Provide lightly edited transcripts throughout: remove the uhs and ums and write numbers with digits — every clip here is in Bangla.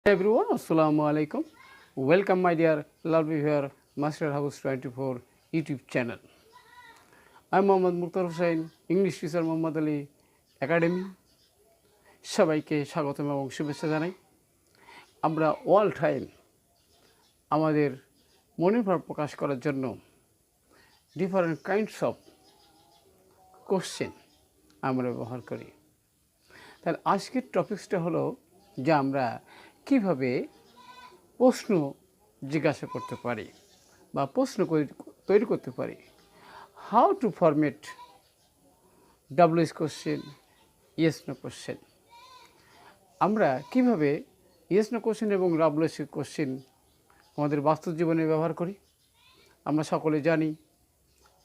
Everyone, Assalamu alaikum. Welcome, my dear lovely viewer, Master House 24 YouTube channel. I'm Mohammad Mukhtar Hussain, English teacher Mohammad Ali Academy. সবাইকে স্বাগতম এবং শুভেচ্ছা জানাই। আমরা অল টাইম আমাদের মনের ভাব প্রকাশ করার জন্য ডিফারেন্ট কাইন্ডস অফ কোশ্চেন আমরা ব্যবহার করি। তাহলে আজকের টপিকসটা হলো যে আমরা কিভাবে প্রশ্ন জিজ্ঞাসা করতে পারি বা প্রশ্ন তৈরি করতে পারি। How to format WH question, yes no question. আমরা কিভাবে ইয়েস নো কোশ্চেন এবং ডাব্লিউএস কোশ্চেন আমাদের বাস্তব জীবনে ব্যবহার করি। আমরা সকলে জানি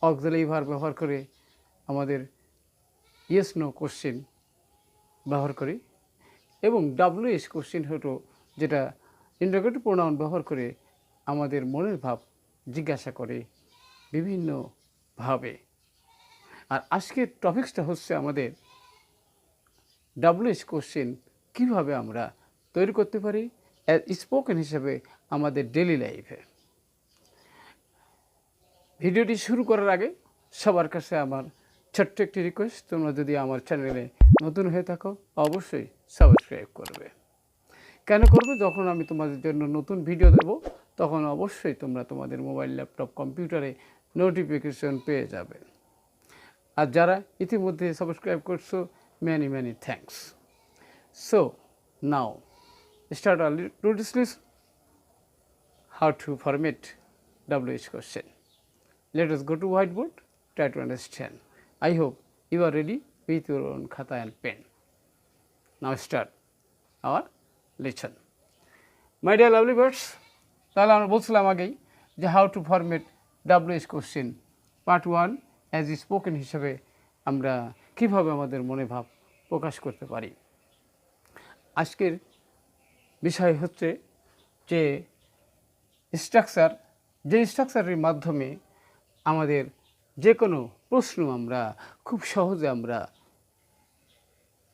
অক্সিলারি ভার্ব ব্যবহার করে আমাদের ইয়েস নো কোশ্চেন ব্যবহার করি এবং ডাব্লিউএস কোশ্চেন হলো যেটা ইন্টারোগেটিভ প্রোনাউন ব্যবহার করে আমাদের মনের ভাব জিজ্ঞাসা করে বিভিন্নভাবে। আর আজকের টপিকসটা হচ্ছে আমাদের ডাব্লিউএস কোশ্চেন কীভাবে আমরা তৈরি করতে পারি অ্যাজ স্পোকেন হিসেবে আমাদের ডেইলি লাইফে। ভিডিওটি শুরু করার আগে সবার কাছে আমার ছোট্ট একটি রিকোয়েস্ট, তোমরা যদি আমার চ্যানেলে নতুন হয়ে থাকো অবশ্যই সাবস্ক্রাইব করবে। কেন করবে? যখন আমি তোমাদের জন্য নতুন ভিডিও দেব তখন অবশ্যই তোমরা তোমাদের মোবাইল, ল্যাপটপ, কম্পিউটারে নোটিফিকেশন পেয়ে যাবে। আর যারা ইতিমধ্যে সাবস্ক্রাইব করছো, many many thanks. So now start are to discuss how to format WH question. Let us go to whiteboard, try to understand. I hope you are ready with your own khata and pen. Now start our lesson. My dear lovely birds, তাহলে আমরা বলছিলাম আগেই যে how to format WH question part 1 as spoken হিসেবে আমরা কীভাবে আমাদের মনে ভাব প্রকাশ করতে পারি। আজকের বিষয় হচ্ছে যে স্ট্রাকচার, যে স্ট্রাকচারের মাধ্যমে আমাদের যে কোনো প্রশ্ন আমরা খুব সহজে আমরা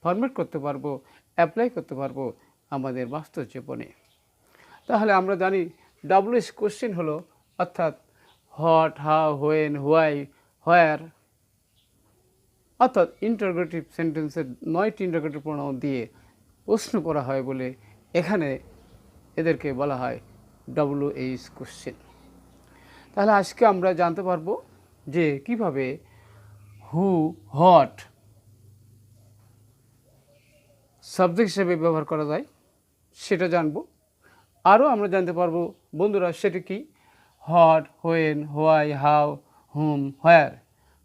ফরম্যাট করতে পারবো, অ্যাপ্লাই করতে পারবো আমাদের বাস্তব জীবনে। তাহলে আমরা জানি ডাব্লিউএস কোশ্চেন হলো অর্থাৎ হোয়াট, হাউ, হোয়েন, হোয়াই, হোয়ার, অর্থাৎ ইন্টারোগেটিভ সেন্টেন্সের 9টি ইন্টারোগেটিভ প্রোনাউন দিয়ে প্রশ্ন করা হয় বলে এখানে এদেরকে বলা হয় WH কোশ্চেন। তাহলে আজকে আমরা জানতে পারবো যে কিভাবে হু, হোয়াট সাবজেক্ট হিসেবে ব্যবহার করা যায় সেটা জানবো। আরও আমরা জানতে পারবো বন্ধুরা সেটা কি হোয়াট, হোয়েন, হোয়াই, হাউ, হুম, হোয়ার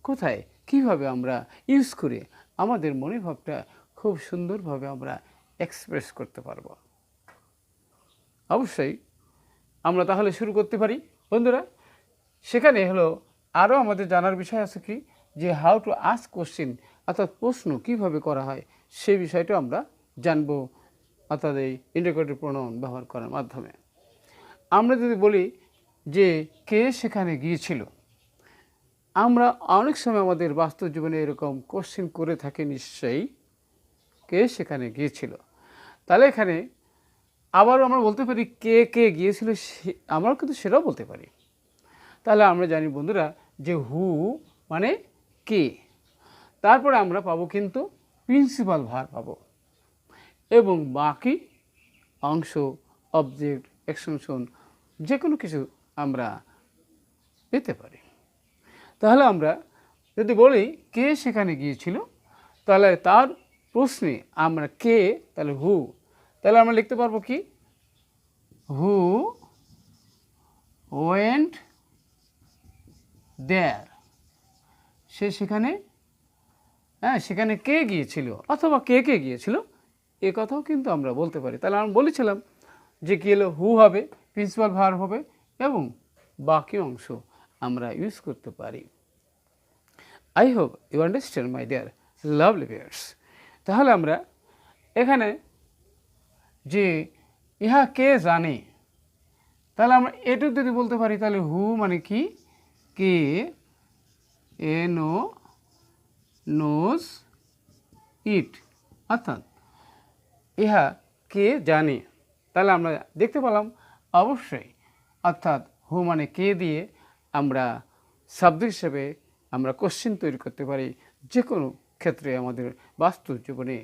কোথায় কিভাবে আমরা ইউজ করে আমাদের মনের ভাবটা খুব সুন্দরভাবে আমরা এক্সপ্রেস করতে পারবো। অবশ্যই আমরা তাহলে শুরু করতে পারি বন্ধুরা। সেখানে হলো আরও আমাদের জানার বিষয় আছে কি যে হাউ টু আস্ক কোশ্চেন, অর্থাৎ প্রশ্ন কীভাবে করা হয় সেই বিষয়টা আমরা জানবো, অর্থাৎ এই ইন্টারোগেটিভ প্রোনাউন ব্যবহার করার মাধ্যমে। আমরা যদি বলি যে কে সেখানে গিয়েছিল, আমরা অনেক সময় আমাদের বাস্তব জীবনে এরকম কোশ্চেন করে থাকি নিশ্চয়ই, কে সেখানে গিয়েছিল। তাহলে এখানে আবারও আমরা বলতে পারি কে কে গিয়েছিল, আমরাও কিন্তু সেটাও বলতে পারি। তাহলে আমরা জানি বন্ধুরা যে হু মানে কে, তারপরে আমরা পাবো কিন্তু প্রিন্সিপাল ভার্ব পাবো এবং বাকি অংশ অবজেক্ট, এক্সটেনশন যে কোনো কিছু আমরা পেতে পারি। তাহলে আমরা যদি বলি কে সেখানে গিয়েছিল, তাহলে তার প্রশ্নে আমরা কে, তাহলে হু, তাহলে আমরা লিখতে পারবো কি হু ওয়েন্ট দেয়ার, সে সেখানে, সেখানে কে গিয়েছিল অথবা কে কে গিয়েছিল এ কথাও কিন্তু আমরা বলতে পারি। তাহলে আমরা বলেছিলাম যে কী হলো হু হবে, প্রিন্সিপাল ভার্ব হবে এবং বাকি অংশ আমরা ইউজ করতে পারি। I hope you understand my dear lovely viewers. তাহলে আমরা এখানে যে ইহা কে জানে, তাহলে আমরা এটুকু যদি বলতে পারি তাহলে হু মানে কি কে, নোজ ইট, অর্থাৎ ইহা কে জানে। তাহলে আমরা দেখতে পেলাম অবশ্যই, অর্থাৎ হু মানে কে দিয়ে আমরা সাবজেক্ট হিসেবে আমরা কোশ্চেন তৈরি করতে পারি যে কোনো ক্ষেত্রে। আমাদের বাস্তব জীবনে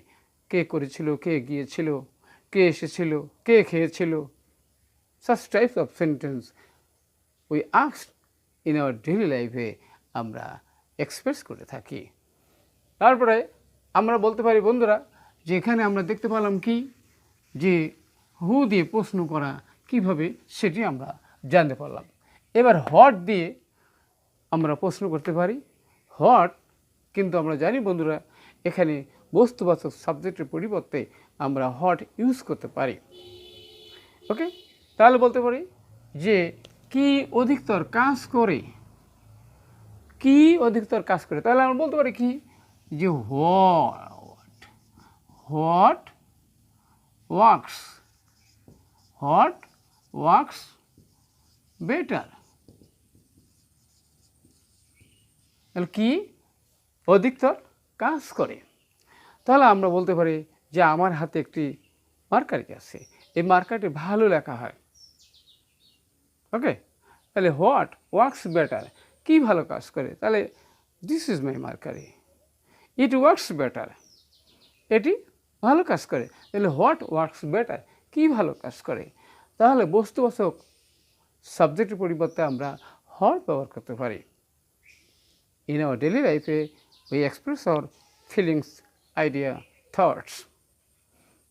কে করেছিল, কে গিয়েছিল, কে এসেছিল, কে খেয়েছিল, such types of sentence we ask in our daily life এ আমরা এক্সপ্রেস করে থাকি। তারপরে আমরা বলতে পারি বন্ধুরা যে এখানে আমরা দেখতে পেলাম কি, যে হু দিয়ে প্রশ্ন করা কিভাবে সেটি আমরা জানতে পারলাম। এবার হোয়াট দিয়ে আমরা প্রশ্ন করতে পারি। হোয়াট কিন্তু আমরা জানি বন্ধুরা এখানে বস্তুবাচক সাবজেক্টের পরিবর্তে আমরা হোয়াট ইউজ করতে পারি। ওকে, তাহলে বলতে পারি যে কি অধিকতর কাজ করে, কি অধিকতর কাজ করে। তাহলে আমরা বলতে পারি কি, যে what works, what works better. তাহলে কি অধিকতর কাজ করে। তাহলে আমরা বলতে পারি যে আমার হাতে একটি মার্কারি আছে, এই মার্কারটি ভালো লেখা হয়। ওকে, তাহলে হোয়াট ওয়ার্কস বেটার, কি ভালো কাজ করে। তাহলে this is my mercury, it works better, এটি ভালো কাজ করে। তাহলে হোয়াট ওয়ার্কস বেটার, কি ভালো কাজ করে। তাহলে বস্তুবাচক সাবজেক্টের পরিবর্তে আমরা হোয়াট ব্যবহার করতে পারি। In our daily life we express our feelings, idea, thoughts.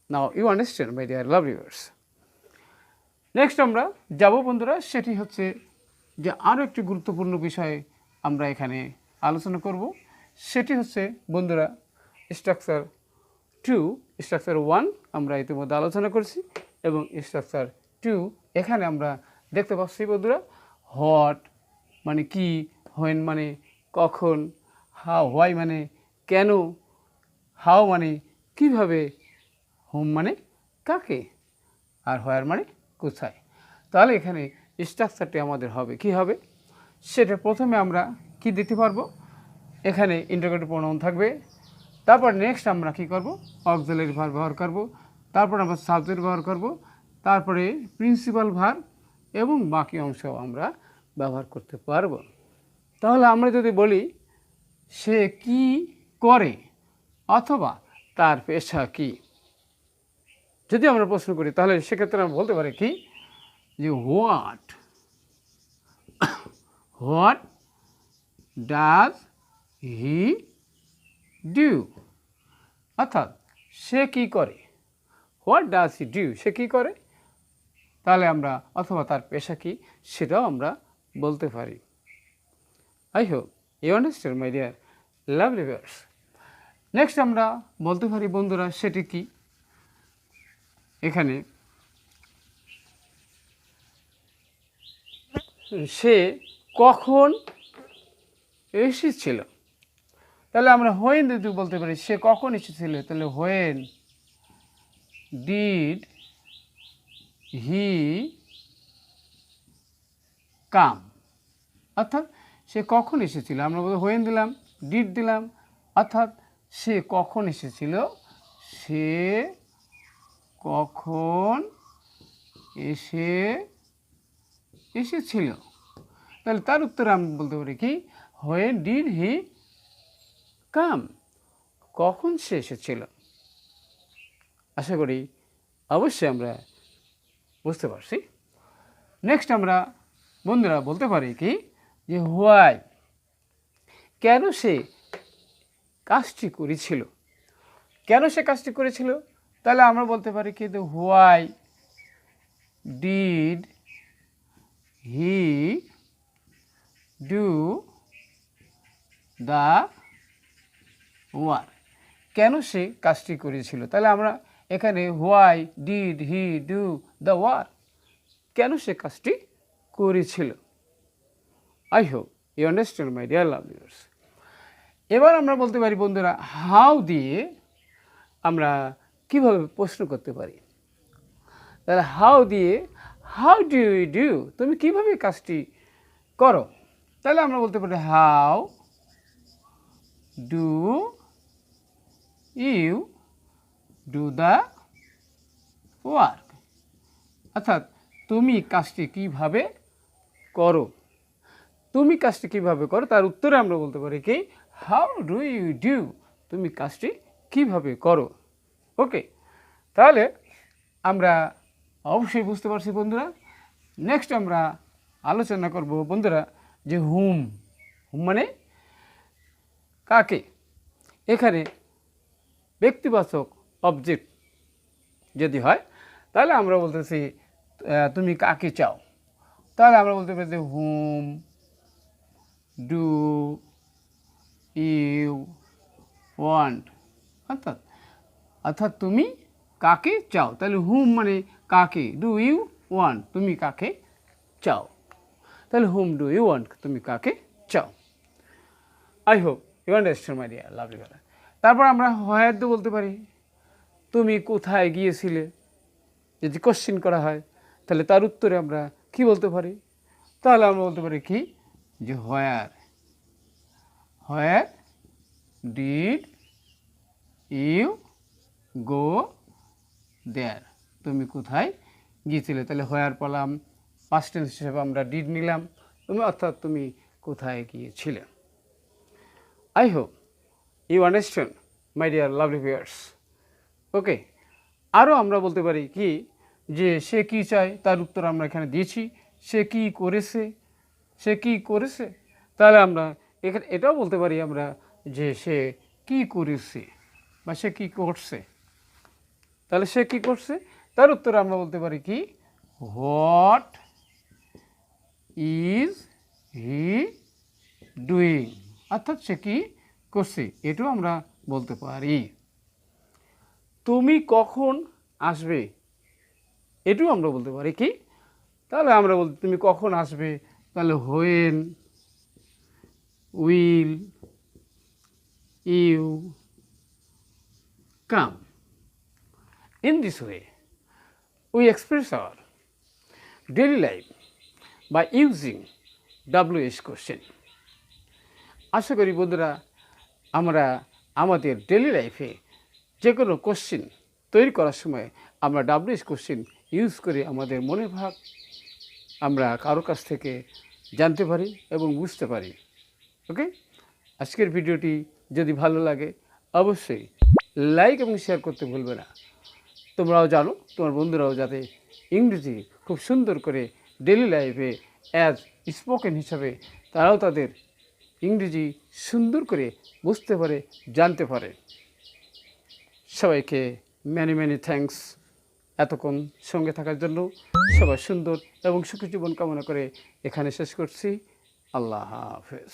Now you understand my dear love viewers. Next আমরা যাব বন্ধুরা, সেটি হচ্ছে যে আরও একটি গুরুত্বপূর্ণ বিষয় আমরা এখানে আলোচনা করব। সেটি হচ্ছে বন্ধুরা স্ট্রাকচার 2, স্ট্রাকচার 1 আমরা ইতিমধ্যে আলোচনা করছি, এবং স্ট্রাকচার 2 এখানে আমরা দেখতে পাচ্ছি বন্ধুরা হোয়াট মানে কি, হোয়েন মানে কখন, হাউ হোয়াই মানে কেন, হাউ মানে কিভাবে, হোম মানে কাকে, আর হোয়ার মানে কোথায়। তাহলে এখানে স্ট্রাকচারটি আমাদের হবে কি হবে, সেটা প্রথমে আমরা কি দিতে পারবো, এখানে ইন্টারোগেটিভ প্রোনাউন থাকবে। তারপর নেক্সট আমরা কি করব, অক্সিলারি ভার্ব ব্যবহার করব। তারপর আমরা সাবজেক্ট ব্যবহার করব। তারপরে প্রিন্সিপাল ভার্ব এবং বাকি অংশ আমরা ব্যবহার করতে পারবো। তাহলে আমরা যদি বলি সে কি করে অথবা তার পেশা কি, যদি আমরা প্রশ্ন করি তাহলে সেক্ষেত্রে আমরা বলতে পারি কি, যে হোয়াট ডাজ হি ডু, অর্থাৎ সে কি করে, হোয়াট ডাজ হি ডু, সে কি করে। তাহলে আমরা অথবা তার পেশা কি সেটাও আমরা বলতে পারি। I hope you understand my dear lovely viewers. Next আমরা বলতে পারি বন্ধুরা সেটি কি, এখানে সে কখন এসেছিল। তাহলে আমরা হোয়েন যদি বলতে পারি সে কখন এসেছিল, তাহলে হোয়েন ডিড হি কাম, অর্থাৎ সে কখন এসেছিল। আমরা বলতে হোয়েন দিলাম, ডিড দিলাম, অর্থাৎ সে কখন এসেছিল, সে কখন এসেছিল। তাহলে তার উত্তরে আমি বলতে পারি কি, হোয়েন ডিড হি কাম, কখন সে এসেছিল। আশা করি অবশ্যই আমরা বুঝতে পারছি। নেক্সট আমরা বন্ধুরা বলতে পারি কি, যে হোয়াই, কেন সে কাজটি করেছিল, কেন সে কাজটি করেছিল। তাহলে আমরা বলতে পারি কি, why did he do the work, কেন সে কাজটি করেছিল। তাহলে আমরা এখানে why did he do the work, কেন সে কাজটি করেছিল। I hope you understand my dear love viewers. এবার আমরা বলতে পারি বন্ধুরা হাউ দিয়ে আমরা কিভাবে প্রশ্ন করতে পারি। তাহলে হাউ দিয়ে, হাউ ডু ইউ ডু, তুমি কিভাবে কাজটি করো। তাহলে আমরা বলতে পারি how do you do the work, অর্থাৎ তুমি কাজটি কিভাবে করো, তুমি কাজটি কিভাবে করো তার উত্তরে আমরা বলতে পারি কি হাউ ডু ইউ ডু, তুমি কাজটি কিভাবে করো। ওকে, তাহলে আমরা অবশ্যই বুঝতে পারছি বন্ধুরা। নেক্সট আমরা আলোচনা করব বন্ধুরা যে হুম, হুম মানে কাকে। এখানে ব্যক্তিবাচক অবজেক্ট যদি হয় তাহলে আমরা বলতেছি তুমি কাকে চাও, তাহলে আমরা বলতে পারি হুম ডু ইউ ওয়ান্ট, অর্থাৎ অর্থাৎ তুমি কাকে চাও। তাহলে হুম মানে কাকে, ডু ইউ ওয়ান্ট তুমি কাকে চাও, তাহলে হুম ডু ইউ ওয়ান্ট তুমি কাকে চাও। I hope you understand my dear lovely ভাইরা। তারপর আমরা হোয়ার ডু বলতে পারি, তুমি কোথায় গিয়েছিলে, যদি কোশ্চেন করা হয় তাহলে তার উত্তরে আমরা কি বলতে পারি, তাহলে আমরা বলতে পারি কি যে হোয়ার, হোয়ার ডিড ইউ গো দেয়ার, তুমি কোথায় গিয়েছিলে। তাহলে হোয়ার পেলাম, পাস্ট টেন্স হিসেবে আমরা ডিড নিলাম, তুমি অর্থাৎ তুমি কোথায় গিয়েছিলে। I hope you understand my dear lovely viewers. Okay, আরও আমরা বলতে পারি কি যে সে কী চায় তার উত্তর আমরা এখানে দিয়েছি, সে কী করেছে, সে কী করেছে, তাহলে আমরা এখানে এটাও বলতে পারি আমরা যে সে কী করেছে বা সে কী করছে। তাহলে সে কী করছে তার উত্তরে আমরা বলতে পারি কি হোয়াট ইজ হি ডুইং, অর্থাৎ সে কী করছে, এটাও আমরা বলতে পারি। তুমি কখন আসবে, এটাও আমরা বলতে পারি কি, তাহলে আমরা বলতে তুমি কখন আসবে, তাহলে when will you come. In this way, we express our daily life by using WH question. আশা করি বন্ধুরা আমরা আমাদের ডেলি লাইফে যে কোনো কোশ্চেন তৈরি করার সময় আমরা WH কোশ্চেন ইউজ করে আমাদের মনের ভাব আমরা কারো কাছ থেকে জানতে পারি এবং বুঝতে পারি। ওকে, আজকের ভিডিওটি যদি ভালো লাগে অবশ্যই লাইক এবং শেয়ার করতে ভুলবে না। তোমরাও জানো তোমার বন্ধুরাও যাতে ইংরেজি খুব সুন্দর করে ডেলি লাইফে অ্যাজ স্পোকেন হিসাবে তারাও তাদের ইংরেজি সুন্দর করে বুঝতে পারে, জানতে পারে। সবাইকে ম্যানি ম্যানি থ্যাঙ্কস এতক্ষণ সঙ্গে থাকার জন্য। সবাই সুন্দর এবং সুখী জীবন কামনা করে এখানে শেষ করছি। আল্লাহ হাফেজ।